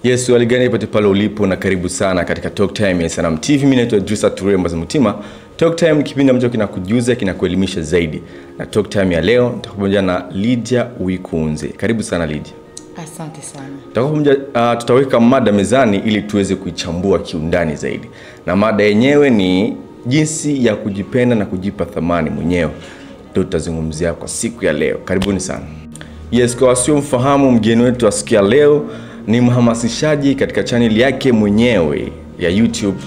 Yes, waligani ipate pale ulipo na karibu sana katika Talk Time ya Sanam TV. Mimi naitwa Jusa Ture Mbazimutima. Talk Time ni kipindi ambacho kinakujuza, kinakuelimisha zaidi. Na Talk Time ya leo nitakupamoja na Lydia Uwikunze. Karibu sana Lydia. Asante sana. Tutaweka mada mezani ili tuweze kuichambua kiundani zaidi. Na mada yenyewe ni jinsi ya kujipenda na kujipa thamani mwenyewe. Ndio tutazungumzia kwa siku ya leo. Karibuni sana. Yes, kwa wasio mfahamu, mgeni wetu wa siku ya leo ni mhamasishaji katika channel yake mwenyewe ya YouTube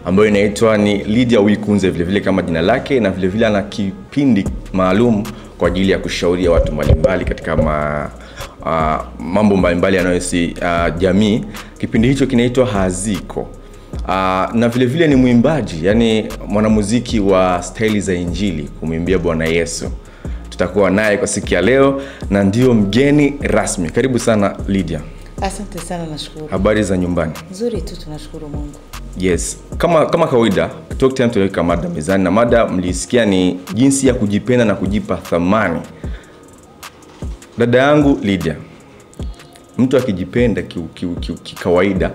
ambayo inaitwa ni Lydia Uwikunze vile vile kama jina lake, na vile vile ana kipindi maalum kwa ajili ya kushauria watu mbalimbali katika mambo mbalimbali yanayohusu jamii. Kipindi hicho kinaitwa Haziko. Na vile vile ni mwimbaji, yani mwanamuziki wa staili za injili kumwimbia Bwana Yesu. Tutakuwa naye kwa siku ya leo na ndio mgeni rasmi. Karibu sana Lydia. Asante sana, nashukuru. Habari za nyumbani? Nzuri tu, tunashukuru Mungu. Yes, kama kawaida Talk Time tunaweka mada mezani, na mada mlisikia ni jinsi ya kujipenda na kujipa thamani. Dada yangu Lydia, mtu akijipenda kikawaida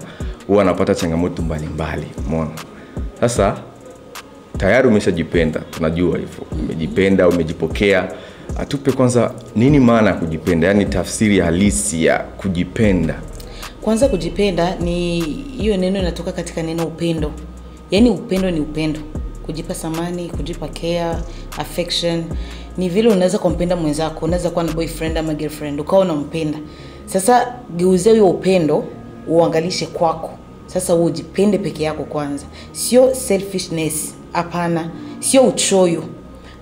huwa anapata changamoto mbalimbali, umeona? Sasa tayari umeshajipenda, tunajua hivyo. Umejipenda, umejipokea. Atupe kwanza nini maana ya kujipenda? Yaani tafsiri halisi ya kujipenda. Kwanza kujipenda ni hiyo neno inatoka katika neno upendo. Yaani upendo ni upendo. Kujipa thamani, kujipa care, affection. Ni vile unaweza kumpenda mwenzako, unaweza kuwa na boyfriend ama girlfriend, ukawa unampenda. Sasa geuzia hiyo upendo uangalishe kwako. Sasa wewe ujipende peke yako kwanza. Sio selfishness, hapana. Sio uchoyo,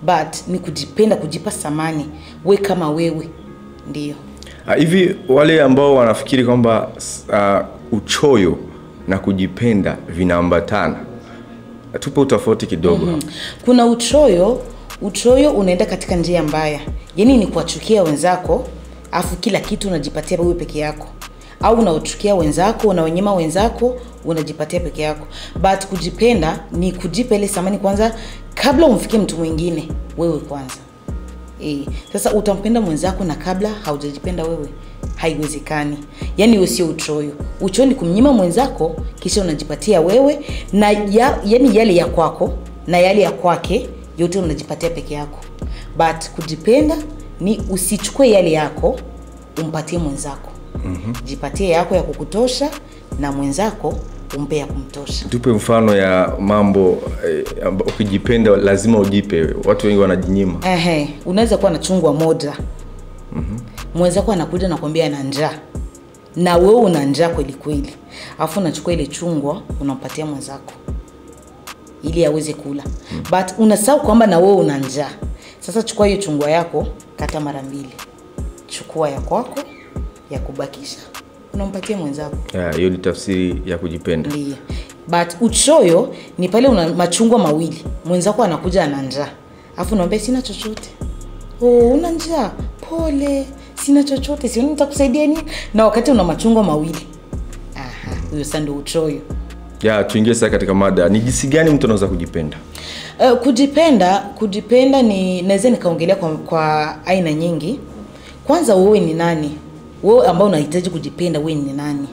but ni kujipenda, kujipa thamani wewe kama wewe. Ndio. Hivi wale ambao wanafikiri kwamba uchoyo na kujipenda vinaambatana, tupe utofauti kidogo. Kuna uchoyo unaenda katika njia mbaya. Yaani ni kuwachukia wenzako, afu kila kitu unajipatia wewe peke yako. Au unawachukia wenzako, unawanyima wenzako, unajipatia peke yako. But kujipenda ni kujipa ile thamani kwanza kabla umfikie mtu mwingine, wewe kwanza. Sasa utampenda mwenzako na kabla haujajipenda wewe, haiwezekani. Yaani wewe sio uchoyo. Uchoyo ni kumnyima mwenzako kisha unajipatia wewe, na yani yale ya kwako na yale ya kwake yote unajipatia peke yako. But kujipenda ni usichukue yale yako umpatie mwenzako. Jipatie yako ya kukutosha na mwenzako umpe ya kumtosha. Tupe mfano ya mambo ukijipenda lazima ujipe. Watu wengi wanajinyima. Unaweza kuwa na chungwa moja. Mwenzako anakuja na kuambia ana njaa. Na wewe una njaa kweli kweli. Alafu unachukua ile chungwa unampatia mwenzako ili aweze kula. But unasahau kwamba na wewe una njaa. Sasa chukua hiyo chungwa yako, kata mara mbili. Chukua ya kwako, ya kubakisha unampatia mwenzako. Hiyo ni tafsiri ya kujipenda. Ndiyo. But uchoyo ni pale una machungwa mawili, mwenzako anakuja ana njaa, afu unaambia sina chochote. Una njaa? Pole, sina chochote, sioni nitakusaidia nini? Na wakati una machungwa mawili. Huyo sasa ndio uchoyo. Tuingie sasa katika mada. Ni jinsi gani mtu anaweza kujipenda? Kujipenda ni naweza nikaongelea kwa aina nyingi. Kwanza wewe ni nani? Wewe ambao unahitaji kujipenda, wewe ni nani?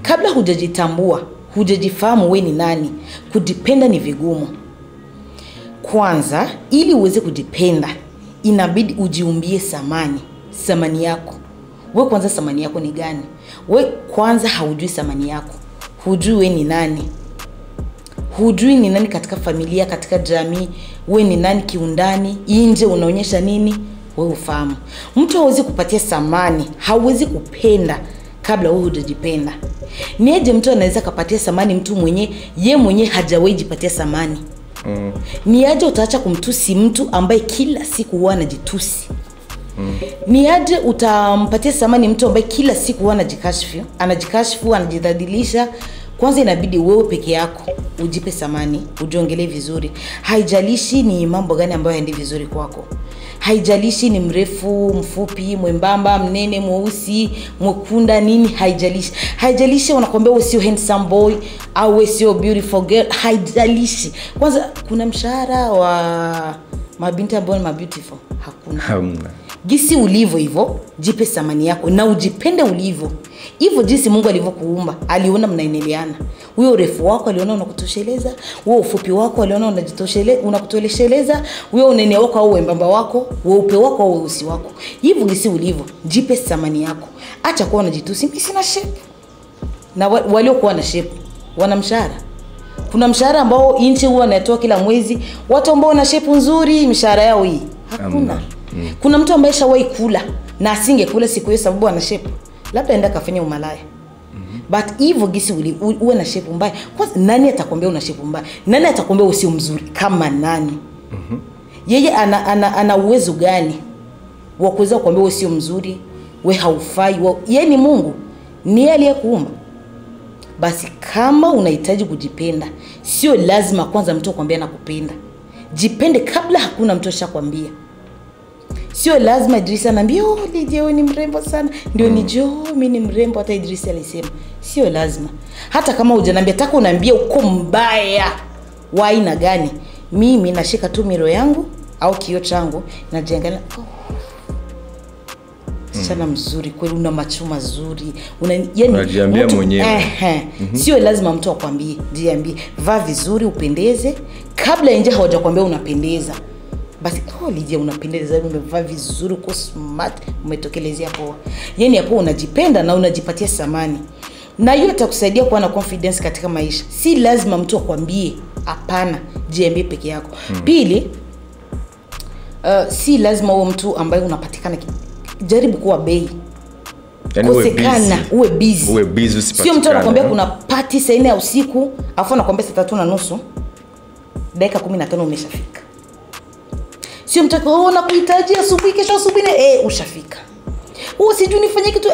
Kabla hujajitambua, hujajifahamu wewe ni nani, kujipenda ni vigumu. Kwanza, ili uweze kujipenda, inabidi ujiumbie thamani yako. Wewe kwanza thamani yako ni gani? Wewe kwanza haujui thamani yako. Hujui wewe ni nani. Hujui ni nani katika familia, katika jamii, wewe ni nani kiundani, nje unaonyesha nini? Wewe ufahamu. Mtu hawezi kupatia thamani, hawezi kupenda kabla wewe hujajipenda. Nieje mtu anaweza kupatia thamani mtu mwenye hajawahi jipatia thamani? Niaje utaacha kumtusi mtu ambaye kila siku huwa anajitusi? Niaje utampatia thamani mtu ambaye kila siku huwa anajikashifu, anajidhalilisha? Kwanza inabidi wewe peke yako ujipe thamani, ujiongelee vizuri. Haijalishi ni mambo gani ambayo haendi vizuri kwako. Haijalishi ni mrefu, mfupi, mwembamba, mnene, mweusi, mwekunda, nini, haijalishi. Haijalishi wanakuambia wewe sio handsome boy au wewe sio beautiful girl, haijalishi. Kwanza kuna mshahara wa mabinti ambao ni beautiful? Hakuna. Gisi ulivyo hivyo, jipe thamani yako na ujipende ulivyo. Hivyo jinsi Mungu alivyokuumba, aliona mnaeneleana. Huyo urefu wako aliona unakutosheleza, huo ufupi wako aliona unakutosheleza, huyo unene wako au wembamba wako, weupe wako au weusi wako. Hivyo gisi ulivyo, jipe thamani yako. Acha kuwa unajitusi mimi sina shape. Na waliokuwa na shape wana mshahara. Kuna mshahara ambao inchi huwa anatoa kila mwezi, watu ambao wana shape nzuri mshahara yao hii hakuna. Kuna mtu ambaye shawahi kula na asingekula siku hiyo sababu ana shape, labda aenda kafanya umalaya. But hivyo gisi uwe na shape mbaya, kwa nani atakwambia una shape mbaya? Nani atakwambia usio mzuri kama nani? Yeye ana uwezo gani wa kuweza kukwambia usio mzuri, wewe haufai? Yeye ni Mungu, ni yeye aliyekuumba. Basi kama unahitaji kujipenda, sio lazima kwanza mtu akwambie nakupenda. Jipende kabla hakuna mtu ashakwambia. Sio lazima Idrisa anambia Lydia wewe ni mrembo sana ndio nijue mimi ni mrembo. Hata Idrisa alisema sio lazima. Hata kama hujaniambia, taka unaambia uko mbaya wa aina gani, mimi nashika tu miro yangu au kioo changu najiangalia, sana mzuri kweli, una macho mazuri, unajiambia mwenyewe. Sio lazima mtu akwambie, jiambie vaa vizuri upendeze kabla nje hawajakwambia unapendeza. Basi Lydia unapendeza, umevaa vizuri, uko smart, umetokelezea poa. Hapo unajipenda na unajipatia thamani. Na hiyo itakusaidia kuwa na confidence katika maisha. Si lazima mtu akwambie, hapana, jiambie peke yako. Pili, si lazima uwe mtu ambaye unapatikana, jaribu kuwa bei. Yani uwe busy. Uwe busy usipatikane. Sio mtu anakuambia kuna party saa 4 ya usiku, afu anakuambia saa 3:30, dakika 15 umeshafika. Sio mtu nakuhitaji asubuhi, kesho asubuhi ushafika. Sijui nifanye kitu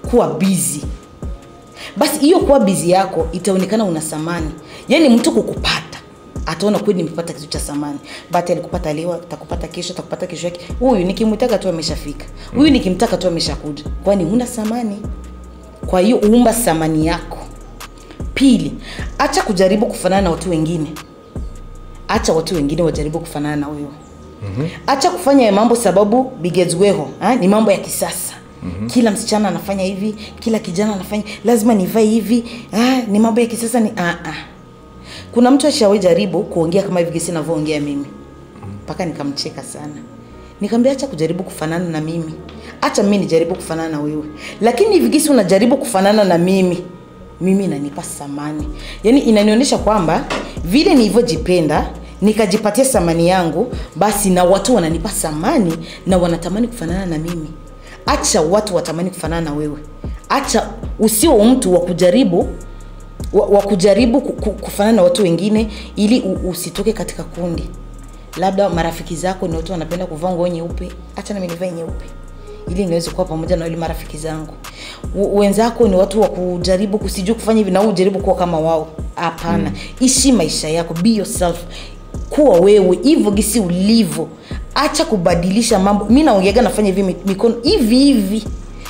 kuwa busy. Basi hiyo kuwa busy yako itaonekana una thamani. Mtu kukupata ataona kweli nimepata kitu cha thamani. Basi alikupata leo, atakupata kesho, atakupata kesho yake. Huyu nikimtaka tu ameshafika. Huyu nikimtaka tu ameshakuja. Kwani huna thamani. Kwa hiyo uumba thamani yako. Pili, acha kujaribu kufanana na watu wengine. Acha watu wengine wajaribu kufanana na wewe. Acha kufanya mambo sababu bigezweho, ni mambo ya kisasa. Kila msichana anafanya hivi, kila kijana anafanya, lazima nivae hivi, ni mambo ya kisasa ni Kuna mtu ashawahi jaribu kuongea kama hivi gesi ninavyoongea mimi. Mpaka nikamcheka sana. Nikamwambia acha kujaribu kufanana na mimi. Acha mimi nijaribu kufanana na wewe. Lakini hivi gesi unajaribu kufanana na mimi inanipa thamani. Inanionyesha kwamba vile nilivyojipenda, nikajipatia thamani yangu, basi na watu wananipa thamani na wanatamani kufanana na mimi. Acha watu watamani kufanana na wewe. Acha usio mtu wa kujaribu kufanana na watu wengine ili usitoke katika kundi. Labda marafiki zako ni watu wanapenda kuvaa nguo nyeupe, acha na mimi nivae nyeupe ili niweze kuwa pamoja na wale marafiki zangu. Wenzako ni watu wa kujaribu kusijua kufanya hivi na ujaribu kuwa kama wao. Hapana. Ishi maisha yako, be yourself. Kuwa wewe hivyo gisi ulivyo. Acha kubadilisha mambo. Mimi naongeaga nafanya hivi mikono hivi.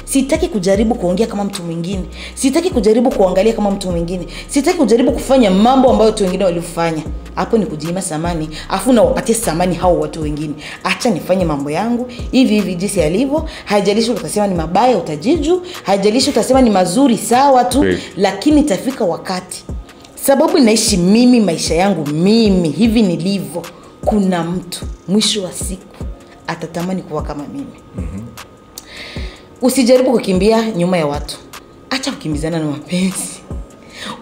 Sitaki kujaribu kuongea kama mtu mwingine. Sitaki kujaribu kuangalia kama mtu mwingine. Sitaki kujaribu kufanya mambo ambayo watu wengine walifanya. Hapo ni kujiima thamani, afu na wapatie thamani hao watu wengine. Acha nifanye mambo yangu hivi jinsi yalivyo. Haijalishi utasema ni mabaya utajiju, haijalishi utasema ni mazuri sawa tu, lakini itafika wakati. Sababu naishi mimi maisha yangu mimi hivi nilivyo. Kuna mtu mwisho wa siku atatamani kuwa kama mimi. Usijaribu kukimbia nyuma ya watu. Acha kukimbizana na mapenzi.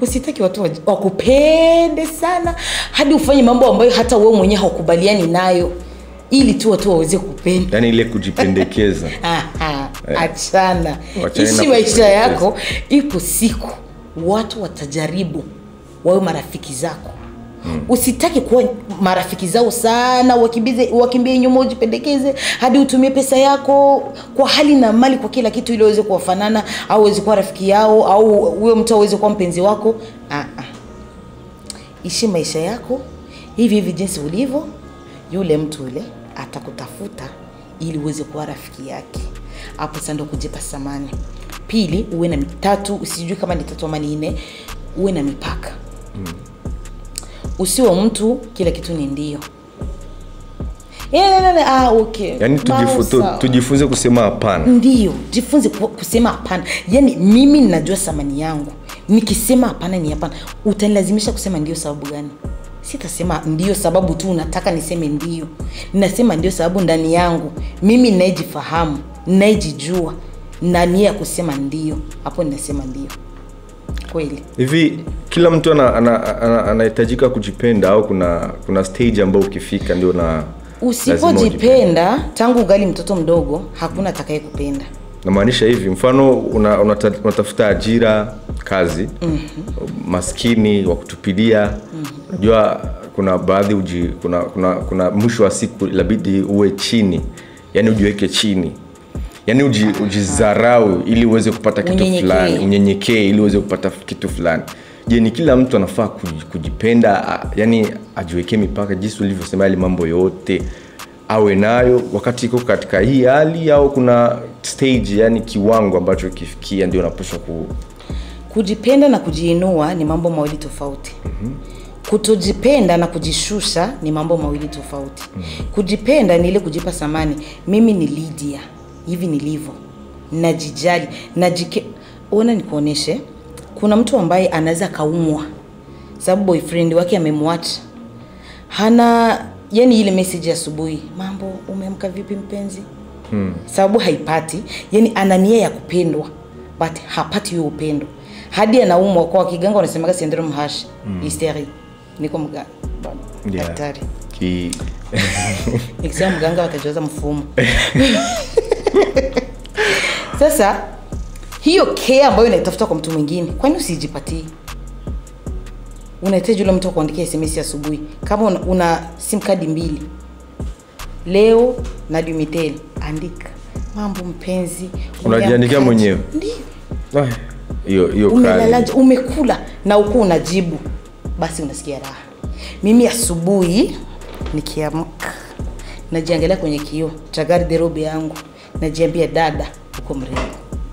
Usitaki watu wakupende sana hadi ufanye mambo ambayo hata wewe mwenyewe haukubaliani nayo ili tu watu waweze kupenda. Ile kujipendekeza. Achana. Ishi maisha yako, ipo siku watu watajaribu wawe marafiki zako. Usitaki kuwa marafiki zao sana, wakimbie nyuma ujipendekeze hadi utumie pesa yako kwa hali na mali kwa kila kitu ili uweze kuwafanana au uweze kuwa rafiki yao au wewe mtu aweze kuwa mpenzi wako. Ishi maisha yako hivi jinsi ulivyo. Yule mtu yule atakutafuta ili uweze kuwa rafiki yake. Hapo sasa ndio kujipa thamani. Pili, uwe na mitatu, usijui kama ni 3 ama 4, uwe na mipaka. Usiwe mtu kila kitu ni ndio. Okay. Yani tujifunze kusema hapana. Ndio, jifunze kusema hapana. Yani mimi ninajua thamani yangu. Nikisema hapana ni hapana. Utanilazimisha kusema ndio sababu gani? Sitasema ndio sababu tu unataka niseme ndio. Ninasema ndio sababu ndani yangu mimi ninajifahamu, ninajijua na nia kusema ndio. Hapo ninasema ndio. Kweli. Hivi kila mtu anahitajika kujipenda au kuna stage ambayo ukifika ndio na usipojipenda tangu ugali mtoto mdogo hakuna atakaye kupenda. Namaanisha hivi, mfano unatafuta ajira, kazi, maskini wa kutupilia. Unajua kuna baadhi kuna mwisho wa siku inabidi uwe chini. Yani ujiweke chini. Yani ujizarau ili uweze kupata kitu fulani, unyenyekee ili uweze kupata kitu fulani. Je, ni kila mtu anafaa kujipenda, yani ajiwekee mipaka jinsi ulivyosema ile mambo yote awe nayo wakati iko katika hii hali, au kuna stage, yani kiwango ambacho kifikia ndio unapaswa kujipenda na kujiinua ni mambo mawili tofauti. Kutojipenda na kujishusha ni mambo mawili tofauti. Kujipenda ni ile kujipa thamani. Mimi ni Lydia, hivi nilivyo. Najijali, ona nikuoneshe. Kuna mtu ambaye anaweza kaumwa sababu boyfriend wake amemwacha. Hana yani ile message asubuhi, mambo umeamka vipi mpenzi? Sababu haipati. Yani ana nia ya kupendwa but hapati hiyo upendo. Hadi anaumwa, kwa kiganga wanasema syndrome hash, hysteria. Niko mganga daktari. Nikisema mganga watajaza mfumo. Sasa hiyo care ambayo unaitafuta kwa mtu mwingine, kwa nini usijipatie? Unahitaji yule mtu kuandikia SMS asubuhi. Kama una sim card 2. Leo na Dumitel, andika mambo mpenzi. Unajiandikia mwenyewe? Ndio. Hiyo kali. Umekula na uko unajibu. Basi unasikia raha. Mimi asubuhi nikiamka najiangalia kwenye kioo cha garderobe yangu, najiambia dada uko mrembo.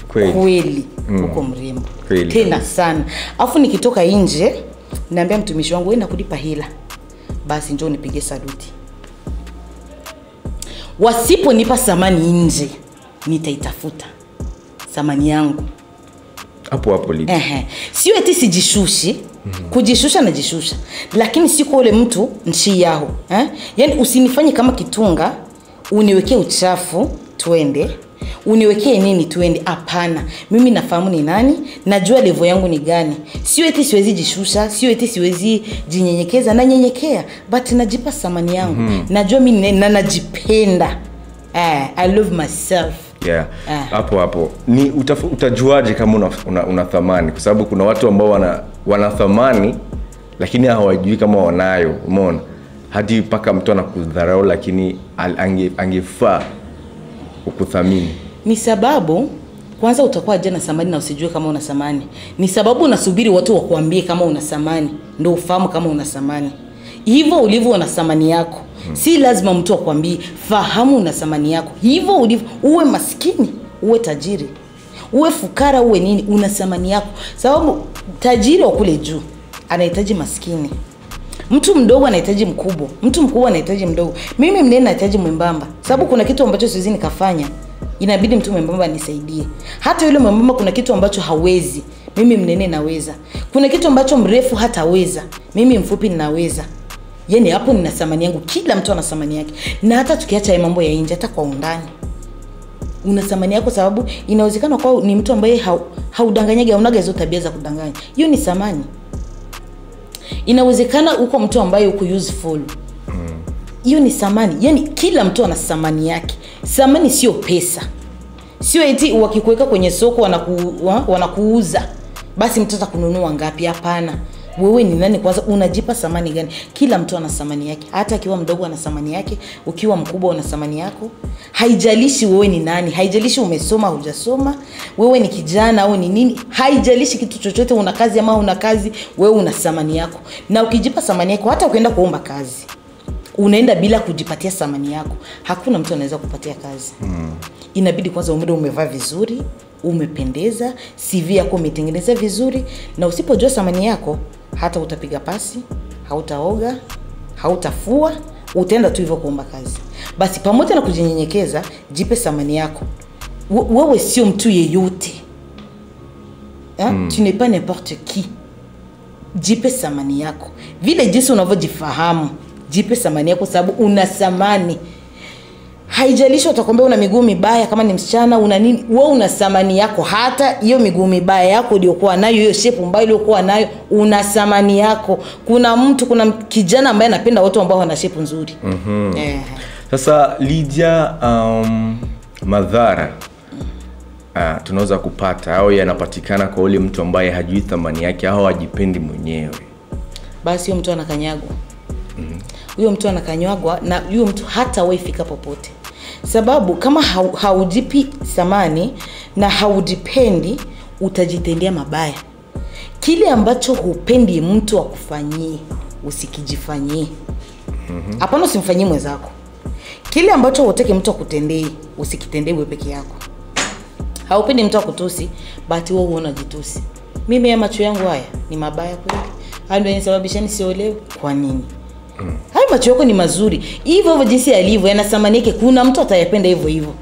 Kweli uko mrembo. Tena sana. Afu nikitoka nje naambia mtumishi wangu, wewe nakulipa hela. Basi njoo nipige saluti. Wasiponipa thamani nje, nitaitafuta thamani yangu hapo lipo. Sio eti sijishushi. Kujishusha na jishusha, lakini siko ule mtu nchi yao. Yani usinifanye kama kitunga, uniwekee uchafu twende, uniwekee nini twende. Hapana, mimi nafahamu ni nani, najua level yangu ni gani. Sio eti siwezi jishusha, sio eti siwezi jinyenyekeza, na nyenyekea but najipa thamani yangu. Najua mimi najipenda. I love myself. Yeah. Hapo ni utajuaje kama una thamani? Kwa sababu kuna watu ambao wana thamani lakini hawajui kama wanayo. Umeona? Hadi paka mtu anakudharau lakini angefaa kukuthamini. Ni sababu kwanza utakuwa jana thamani na usijue kama una thamani. Ni sababu unasubiri watu wakuambie kama una thamani ndio ufahamu kama una thamani. Hivyo ulivyo na thamani yako. Si lazima mtu akwambie, fahamu una thamani yako. Hivyo ulivyo, uwe maskini, uwe tajiri, uwe fukara, uwe nini, una thamani yako. Sababu tajiri wa kule juu anahitaji maskini. Mtu mdogo anahitaji mkubwa, mtu mkubwa anahitaji mdogo. Mimi mnene nahitaji mwembamba. Sababu kuna kitu ambacho siwezi nikafanya, inabidi mtu mwembamba anisaidie. Hata yule mwembamba kuna kitu ambacho hawezi, mimi mnene naweza. Kuna kitu ambacho mrefu hataweza, mimi mfupi ninaweza. Yani hapo nina thamani yangu. Kila mtu ana thamani yake. Na hata tukiacha mambo ya nje, hata kwa undani una thamani yako, sababu inawezekana kwa ni mtu ambaye haudanganyagi, unaga hizo tabia za kudanganya. Hiyo ni thamani. Inawezekana uko mtu ambaye uko useful. Hiyo ni thamani. Yani kila mtu ana thamani yake. Thamani sio pesa. Sio eti wakikuweka kwenye soko wanakuuza basi mtata kununua ngapi. Hapana. Wewe ni nani kwanza, unajipa thamani gani? Kila mtu ana thamani yake. Hata akiwa mdogo ana thamani yake, ukiwa mkubwa una thamani yako. Haijalishi wewe ni nani, haijalishi umesoma au hujasoma, wewe ni kijana au ni nini, haijalishi kitu chochote, una kazi ama una kazi, wewe una thamani yako. Na ukijipa thamani yako, hata ukienda kuomba kazi, unaenda bila kujipatia thamani yako, hakuna mtu anaweza kupatia kazi. Inabidi kwanza umevaa vizuri, umependeza, CV yako umetengeneza vizuri, na usipojua thamani yako, hata utapiga pasi, hautaoga, hautafua, utaenda tu hivyo kuomba kazi. Basi pamoja na kujinyenyekeza, jipe thamani yako. Wewe sio mtu yeyote. Tu n'es pas n'importe qui. Jipe thamani yako. Vile jinsi unavyojifahamu, jipe thamani yako sababu una thamani. Haijalishi utakwambia una miguu mibaya kama ni msichana una nini, wewe una thamani yako. Hata hiyo miguu mibaya yako iliyokuwa nayo, hiyo shape mbaya iliyokuwa nayo, una thamani yako. Kuna kijana ambaye anapenda watu ambao wana shape nzuri. Sasa Lydia, madhara tunaweza kupata au yanapatikana kwa ule mtu ambaye hajui thamani yake au hajipendi mwenyewe? Basi huyo mtu anakanyagwa. Huyo mtu anakanyagwa na huyo mtu hata waifika popote. Sababu kama haujipi thamani na haujipendi, utajitendea mabaya. Kile ambacho hupendi mtu akufanyie, usikijifanyie. Hapana, usimfanyie mwenzako. Kile ambacho hutaki mtu akutendee, usikitendee wewe peke yako. Haupendi mtu akutusi, basi wewe unajitusi. Mimi ya macho yangu haya ni mabaya kweli. Hayo ndio yanasababisha nisiolewe. Kwa nini? Hayo macho yako ni mazuri. Hivyo jinsi alivyo yana thamani yake, kuna mtu atayapenda hivyo hivyo.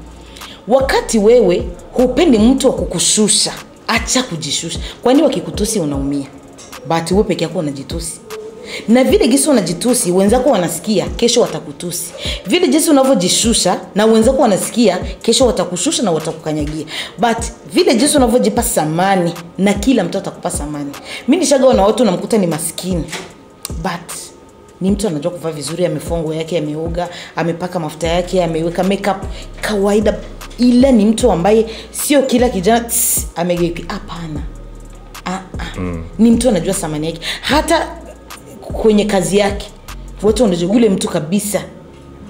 Wakati wewe hupendi mtu akukushusha, acha kujishusha. Kwani wakikutusi unaumia? Basi wewe peke yako unajitusi. Na vile jinsi unajitusi, wenzako wanasikia, kesho watakutusi. Vile jinsi unavyojishusha na wenzako wanasikia, kesho watakushusha na watakukanyagia. But vile jinsi unavyojipa thamani, na kila mtu atakupa thamani. Mimi nishagawa na watu namkuta ni maskini, but ni mtu anajua kuvaa vizuri, amefunga yake, ameoga, amepaka mafuta yake, ameweka makeup kawaida, ila ni mtu ambaye sio kila kijana amegeuka. Hapana. Ni mtu anajua thamani yake. Hata kwenye kazi yake wote wanajua yule mtu kabisa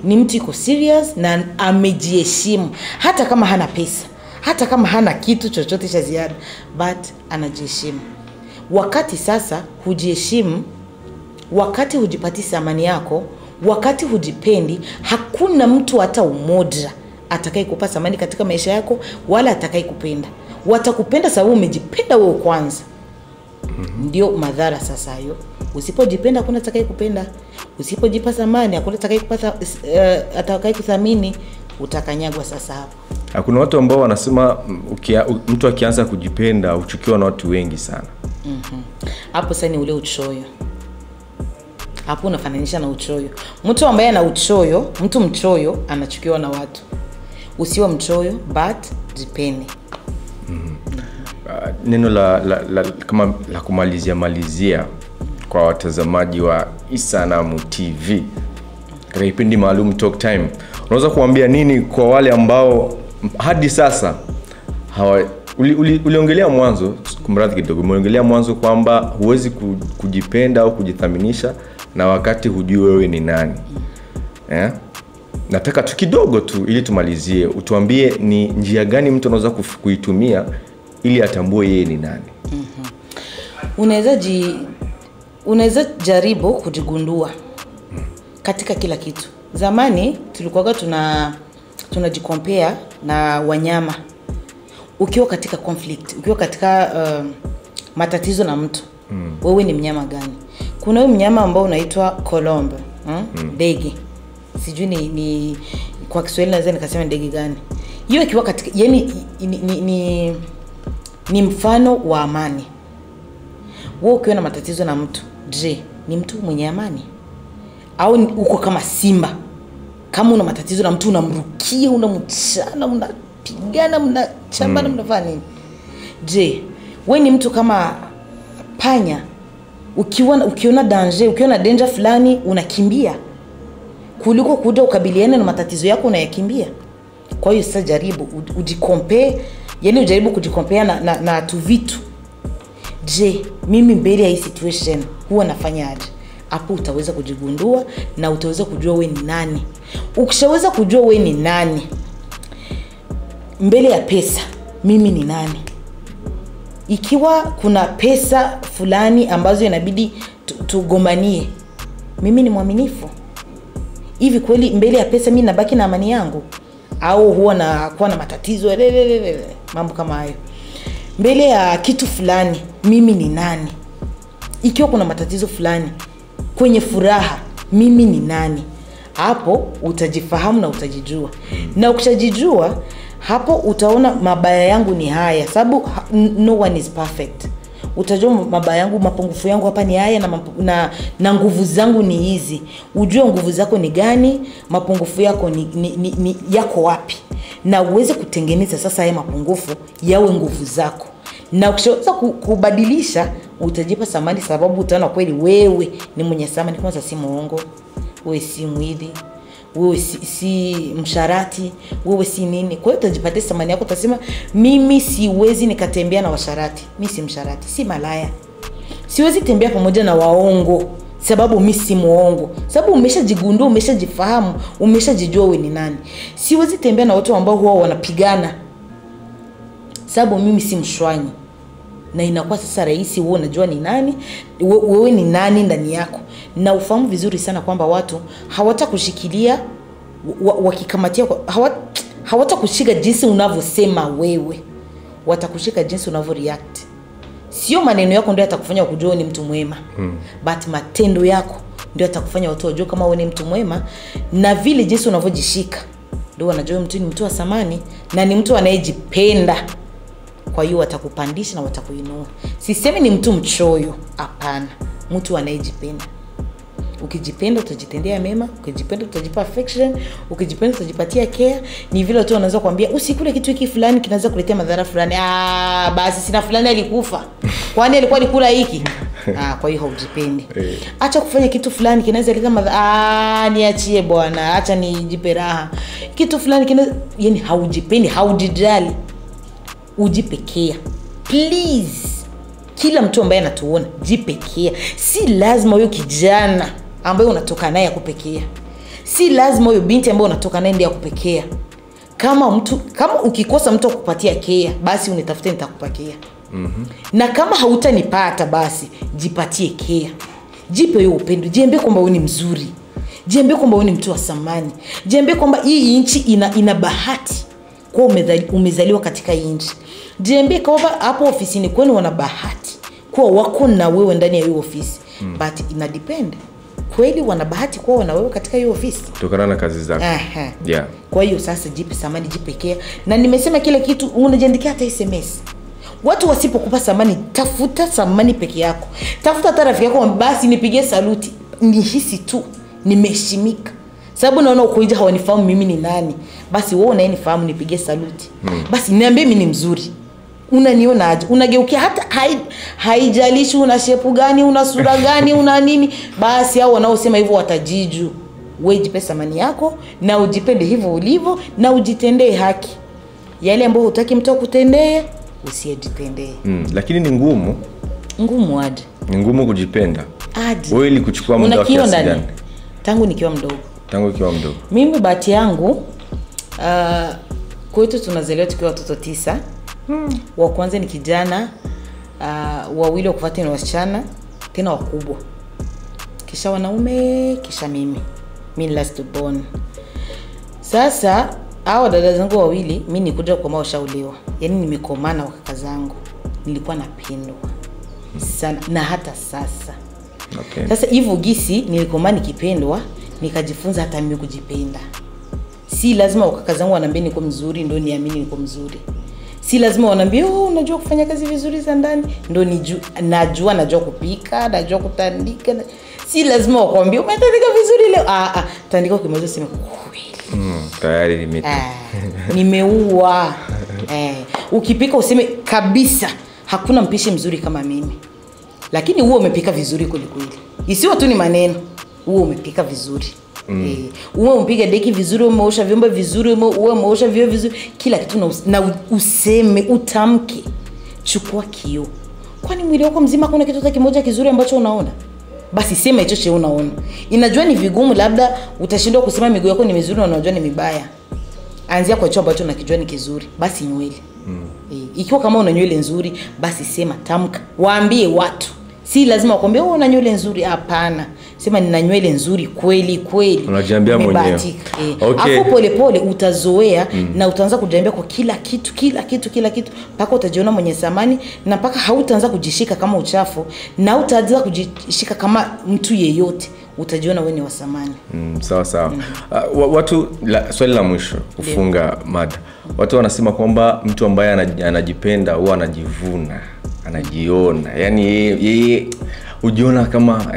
ni mtu iko serious na amejiheshimu, hata kama hana pesa, hata kama hana kitu chochote cha ziada, but anajiheshimu. Wakati sasa hujiheshimu, wakati hujipati thamani yako, wakati hujipendi, hakuna mtu hata umoja atakayekupa thamani katika maisha yako, wala atakayekupenda. Watakupenda sababu umejipenda wewe kwanza. Ndio madhara sasa hayo. Usipojipenda hakuna atakayekupenda. Usipojipa thamani hakuna atakayekuthamini, utakanyagwa sasa hapo. Hakuna watu ambao wanasema mtu akianza kujipenda uchukiwa na watu wengi sana. Hapo sasa ni ule uchoyo. Hapo unafananisha na uchoyo. Mtu ambaye ana uchoyo, mtu mchoyo anachukiwa na watu. Usiwe mchoyo, but jipende. Neno kama la kumalizia kwa watazamaji wa Isanamu TV katika kipindi maalum Talk Time, unaweza kuambia nini kwa wale ambao hadi sasa uliongelea mwanzo, kumradhi kidogo, umeongelea mwanzo kwamba huwezi kujipenda au kujithaminisha na wakati hujui wewe ni nani. Nataka tu kidogo tu ili tumalizie, utuambie ni njia gani mtu anaweza kuitumia ili atambue yeye ni nani. Unaweza jaribu kujigundua katika kila kitu. Zamani tulikuwa tunajicompare na wanyama. Ukiwa katika conflict, ukiwa katika matatizo na mtu, wewe ni mnyama gani? Kuna huyu mnyama ambao unaitwa colombe, ndege. Sijui ni kwa Kiswahili naweza nikasema ndege gani. Hiyo ikiwa katika, yani ni mfano wa amani. Wewe ukiwa na matatizo na mtu, je, ni mtu mwenye amani? Au uko kama simba? Kama una matatizo na mtu unamrukia, unamchana, mnapigana, mnachambana, mnafanya nini? Je, wewe ni mtu kama panya? Ukiona danger fulani unakimbia kuliko kuja ukabiliane na matatizo yako unayakimbia. Kwa hiyo sasa jaribu ujicompare, yani ujaribu kujicompare na tu vitu. Je, mimi mbele ya hii situation huwa nafanyaje? Hapo utaweza kujigundua na utaweza kujua wewe ni nani. Ukishaweza kujua wewe ni nani mbele ya pesa, mimi ni nani? Ikiwa kuna pesa fulani ambazo inabidi tugombanie, mimi ni mwaminifu. Hivi kweli mbele ya pesa mimi nabaki na amani yangu? Au huwa nakuwa na matatizo mambo kama hayo? Mbele ya kitu fulani mimi ni nani? Ikiwa kuna matatizo fulani, kwenye furaha mimi ni nani? hapo utajifahamu na utajijua. Na ukishajijua hapo utaona mabaya yangu ni haya, sababu no one is perfect. Utajua mabaya yangu, mapungufu yangu hapa ni haya, na nguvu zangu ni hizi. Ujue nguvu zako ni gani, mapungufu yako ni yako wapi, na uweze kutengeneza sasa haya mapungufu yawe nguvu zako. Na ukishaweza kubadilisha utajipa thamani, sababu utaona kweli wewe ni mwenye thamani. Kwanza si muongo, wewe si mwili, wewe si msharati, wewe si nini. Kwa hiyo utajipatia thamani yako, utasema mimi siwezi nikatembea na washarati, mimi si msharati, si malaya. Siwezi tembea pamoja na waongo, sababu mimi si muongo. Sababu umeshajigundua, umeshajifahamu, umeshajijua wewe ni nani. Siwezi tembea na watu ambao huwa wanapigana, sababu mimi si mshwanyi. Na inakuwa sasa rahisi wewe unajua ni nani, wewe ni nani ndani yako. Na ufahamu vizuri sana kwamba watu hawatakushikilia wakikamatia, hawatakushika jinsi unavyosema wewe, watakushika jinsi unavyoreact. Sio maneno yako ndio yatakufanya kujua ni mtu mwema, but matendo yako ndio yatakufanya watu wajue kama wewe ni mtu mwema. Na vile jinsi unavyojishika ndio wanajua mtu ni mtu wa thamani na ni mtu anayejipenda. Kwa hiyo watakupandisha na watakuinua. Sisemi ni mtu mchoyo, hapana, mtu anayejipenda. Ukijipenda utajitendea mema, ukijipenda utajipa affection, ukijipenda utajipatia care. Ni vile tu wanaanza kuambia usikule kitu hiki fulani kinaweza kuletea madhara fulani. Basi sina fulani alikufa, kwani alikuwa alikula hiki? Kwa hiyo haujipendi. Acha kufanya kitu fulani kinaweza kuleta madhara. Niachie bwana, acha nijipe raha. Kitu fulani kinaweza, yani haujipendi, haujijali. Ujipekea. Please. Kila mtu ambaye anatuona jipekea. Si lazima huyo kijana ambaye unatoka naye akupekea. Si lazima huyo binti ambaye unatoka naye ndiye akupekea. Kama ukikosa mtu akupatia care, basi unitafute nitakupekea. Na kama hautanipata basi jipatie care. Jipe hiyo upendo. Jiambie kwamba wewe ni mzuri. Jiambie kwamba wewe ni mtu wa thamani. Jiambie kwamba hii nchi ina bahati kwa umezaliwa katika hii nchi. Jiambie kwamba hapo ofisini kwenu wana bahati kwa wako na wewe ndani ya hiyo ofisi. But ina depend. Kweli wana bahati kwa wana wewe katika hiyo ofisi kutokana na kazi zako. Yeah. Kwa hiyo sasa jipe thamani, jipekea. Na nimesema kile kitu unajiandikia hata SMS. Watu wasipokupa thamani, tafuta thamani peke yako. Tafuta tarafi yako, basi nipigie saluti, nihisi tu nimeheshimika. Sababu naona uko nje hawanifahamu mimi ni nani. Basi wewe unayenifahamu nipigie saluti. Basi niambie mimi ni mzuri. Unaniona aje? Unageukia hata haijalishi una shepu gani, una sura gani, una nini. Basi hao wanaosema hivyo watajiju. Wewe jipe thamani yako na ujipende hivyo ulivyo na ujitendee haki. Yale ambayo hutaki mtu akutendee, usijitendee. Lakini ni ngumu. Ngumu aje? Ni ngumu kujipenda. Aje. Wewe ili kuchukua muda wa kiasi gani? Tangu nikiwa mdogo. Mimi bahati yangu kwetu tunazaliwa tukiwa watoto 9. Wa kwanza ni kijana, wawili wa kufuata ni wasichana, tena wakubwa. Kisha wanaume, kisha mimi. Mimi last born. Sasa hao dada zangu wawili mimi nikuja kwa mashauliwa. Yaani nimekomana wa kaka zangu. Nilikuwa napendwa sana na hata sasa. Okay. Sasa hivyo gisi nilikomana nikipendwa, nikajifunza hata mimi kujipenda. Si lazima wakaka zangu wanaambia niko mzuri ndio niamini niko mzuri. Si lazima wanaambia unajua kufanya kazi vizuri za ndani ndio najua kupika, najua kutandika. Si lazima wakwambie umetandika vizuri leo. Tandika ukimaliza sema kweli. Tayari nimeua. Ukipika useme kabisa hakuna mpishi mzuri kama mimi. Lakini wewe umepika vizuri kweli kweli. Isiwe tu ni maneno. Wewe umepika vizuri. Wewe umepiga deki vizuri, umeosha vyombo vizuri, wewe umeosha vyoo vizuri, kila kitu na useme, utamke. Chukua kioo. Kwani mwili wako mzima kuna kitu hata kimoja kizuri ambacho unaona? Basi sema hicho che unaona. Inajua ni vigumu, labda utashindwa kusema miguu yako ni mizuri na unajua ni mibaya. Anzia kwa hicho ambacho unakijua ni kizuri, basi nywele. Ikiwa kama una nywele nzuri, basi sema, tamka. Waambie watu, Si lazima wakwambie una nywele nzuri, hapana. Sema nina nywele nzuri kweli kweli. Unajiambia mwenyewe. Okay. Afu pole pole utazoea na utaanza kujiambia kwa kila kitu mpaka utajiona mwenye thamani, na mpaka hautaanza kujishika kama uchafu, na utaanza kujishika kama mtu yeyote. Utajiona wewe ni wa thamani. Sawa sawa. Watu swali la mwisho kufunga mada. Watu wanasema kwamba mtu ambaye anajipenda huwa anajivuna, anajiona. Yaani yeye hujiona kama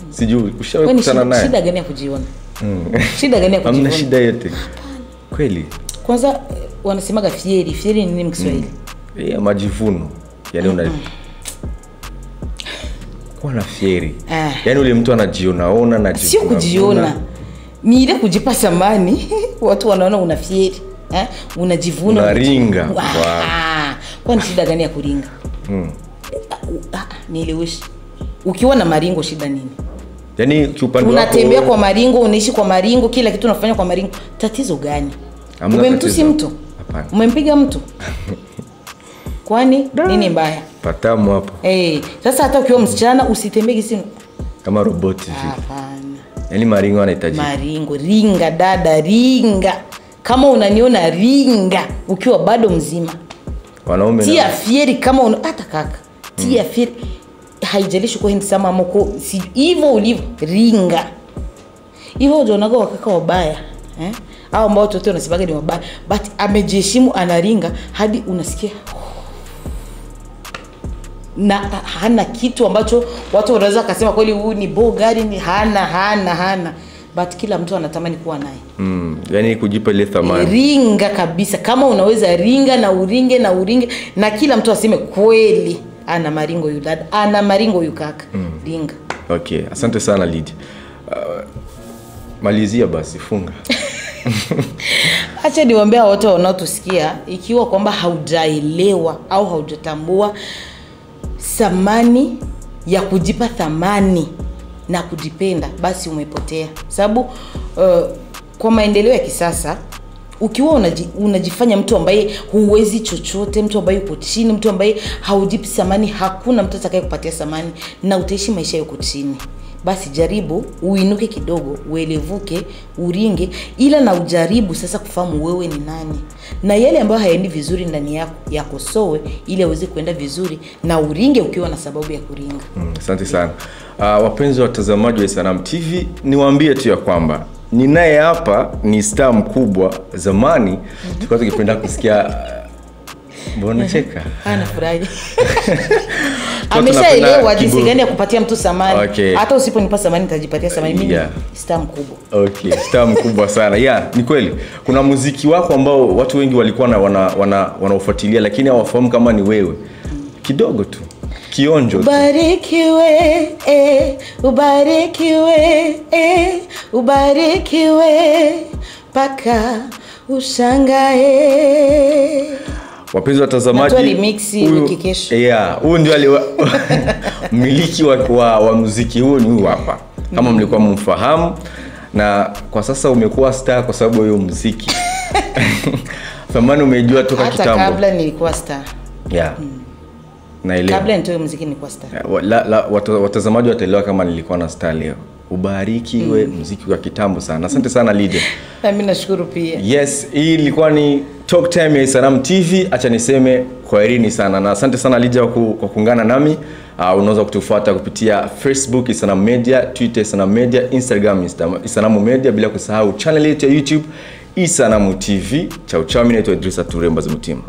sijui ushawahi kukutana naye. Shida gani ya kujiona? Shida gani ya kujiona? Hamna shida yote. Kweli. Kwanza wanasemaga fieri. Fieri ni nini Kiswahili? Majivuno. Yaani kuwa na fieri. Yaani ule mtu anajiona na sio kujiona. Ni ile kujipa thamani. Watu wanaona una fieri. Unajivuna, unaringa. Kwani shida gani ya kuringa? Nieleweshe. Ukiwa na maringo shida nini? Yaani kiupande wako unatembea kwa maringo, unaishi kwa maringo, kila kitu unafanya kwa maringo. Tatizo gani? Umemtusi mtu? Hapana. Umempiga mtu? Kwani nini mbaya? Patamu hapo. Sasa hata ukiwa msichana usitembee gisi kama roboti hivi. Hapana. Yaani maringo anahitaji. Maringo, ringa dada, ringa. Kama unaniona ringa ukiwa bado mzima. Wanaume tia fieri kama hata kaka. Tia fieri. Haijalishi kwa hindi sama moko hivyo ulivyo ringa. Hivyo unaonaga wakaka wabaya, au ambao watu wote wanasemaga ni wabaya, but amejiheshimu anaringa hadi unasikia na hana kitu ambacho watu wanaweza kusema kweli huyu ni bogari, ni hana but kila mtu anatamani kuwa naye. Yaani kujipa ile thamani. Ringa kabisa, kama unaweza ringa na uringe na kila mtu aseme kweli ana maringo yu dada, ana maringo yu kaka. Ringa. Okay, asante sana Lydia. Malizia basi, funga. Acha niwaambie wote wanaotusikia, ikiwa kwamba haujaelewa au haujatambua thamani ya kujipa thamani na kujipenda, basi umepotea. Sababu kwa maendeleo ya kisasa, ukiwa unajifanya mtu ambaye huwezi chochote, mtu ambaye uko chini, mtu ambaye haujipi thamani, hakuna mtu atakayekupatia thamani na utaishi maisha yako chini. Basi jaribu uinuke kidogo, uelevuke, uringe, ila na ujaribu sasa kufahamu wewe ni nani. Na yale ambayo hayaendi vizuri ndani yako yakosoe ili aweze kuenda vizuri, na uringe ukiwa na sababu ya kuringa. Asante sana. Wapenzi watazamaji wa Sanam TV, niwaambie tu ya kwamba ninaye hapa ni star mkubwa. Zamani tulikuwa tukipenda kusikia mbona cheka? Anafurahi. Ameshaelewa jinsi gani ya kupatia mtu thamani. Okay. Hata usiponipa thamani nitajipatia thamani mimi. Star mkubwa. Okay, star mkubwa sana. Ni kweli. Kuna muziki wako ambao watu wengi walikuwa wanaofuatilia lakini hawafahamu kama ni wewe. Kidogo tu. Kionjo tu. Ubarikiwe paka ushangae. Wapenzi watazamaji, huyu ndio mmiliki wa muziki huu, ni huyu hapa. Kama mlikuwa mumfahamu, na kwa sasa umekuwa star kwa sababu hiyo muziki. Thamani umejua toka kitambo. Hata kabla nilikuwa star. Naelewa. Kabla nitoe muziki nilikuwa star. Watazamaji wataelewa kama nilikuwa na star leo. Ubarikiwe muziki wa kitambo sana. Asante sana Lydia. Mimi nashukuru pia. Yes, hii ilikuwa ni Talk Time ya Sanam TV. Acha niseme kwaherini sana, na asante sana Lydia kwa kuungana nami. Unaweza kutufuata kupitia Facebook Sanam Media, Twitter Sanam Media, Instagram Sanam Media, bila kusahau channel yetu ya YouTube Sanam TV. Chao chao, mimi naitwa Idrisa Turemba Zimutima.